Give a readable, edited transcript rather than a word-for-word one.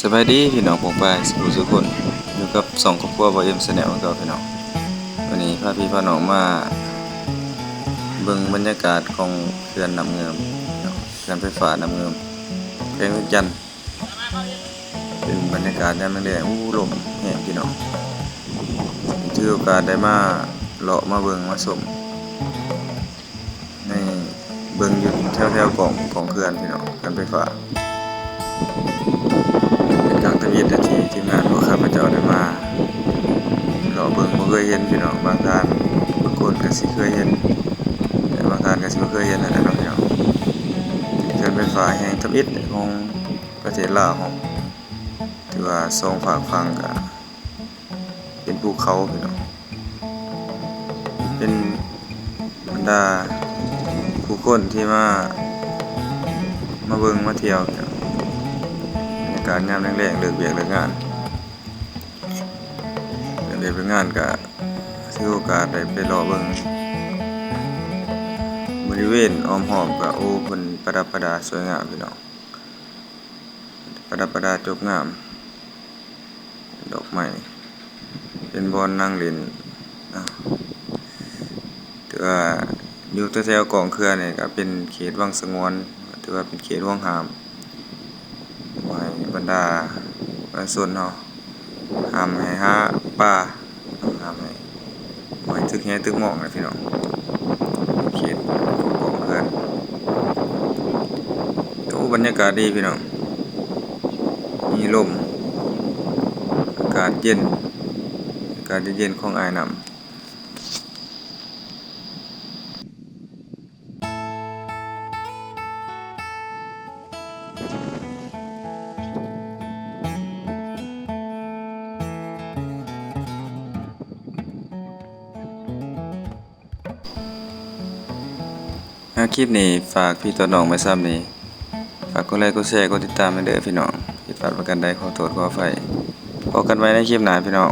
สบายดีพี่น้องผมไปสุขคนอยู่กับสองครอบครัวบ่เอ็มแนลก็พี่น้องวันนี้พาพี่พาน้องมาเบิ่งบรรยากาศของเขื่อนน้ำเงิมเขื่อนไฟฟ้าน้ำเงิมแขวงเวียงจันทน์เป็นบรรยากาศยามแลงลมแห้งพี่น้องถือโอกาสได้มาเลาะมาเบิ่งมาชมในเบิ่งอยู่แถวๆของเขื่อนพี่น้องเขื่อนไฟฟ้าเป็นครั้งทวีตที่ทีมงานพวกข้าพเจ้าได้มาเลาะเบิ่งบ่เคยเห็นพี่น้องบางท่านบางคนก็สิเคยเห็นแต่บางท่านก็สิบ่เคยเห็นนั่นแหละเนาะพี่น้องเขื่อนไฟฟ้าแห่งทวีตของประเทศลาวของถือว่าสองฝากฝั่งก็เป็นภูเขาพี่น้องเป็นบรรดาผู้คนที่มาเบิ่งมาเที่ยวพี่น้องบรรยากาศยามแลงๆเลิกเวียกเลิกงานเลิกงานก็ถือโอกาสได้ไปรอเบิ่งบริเวณอ้อมหอมก็โอ้เพิ่นประดับประดาสวยงามพี่น้องประดับประดาจบงามดอกไม้เป็นบอนนั่งเล่นถือว่าอยู่แถวๆกองเขื่อนนี่ก็เป็นเขตวังสงวนถือว่าเป็นเขตห่วงห้ามไว้บรรดาประชาชนเนาะห้ามให้หาปลาห้ามให้ไว้ตึกแฮตึกหมองนะพี่น้องเขตของกองเขื่อนโอ้บรรยากาศดีพี่น้องมีลมอากาศเย็นอากาศเย็นๆของอ้ายน้ำคลิปนี้ฝากพี่ตัวน้องไว้ซ้ำนี้ฝากกดไลค์กดแชร์กดติดตามให้เด้อพี่น้องผิดพลาดประการใดขอโทษขออภัยพบกันไว้ในคลิปหน้าพี่น้อง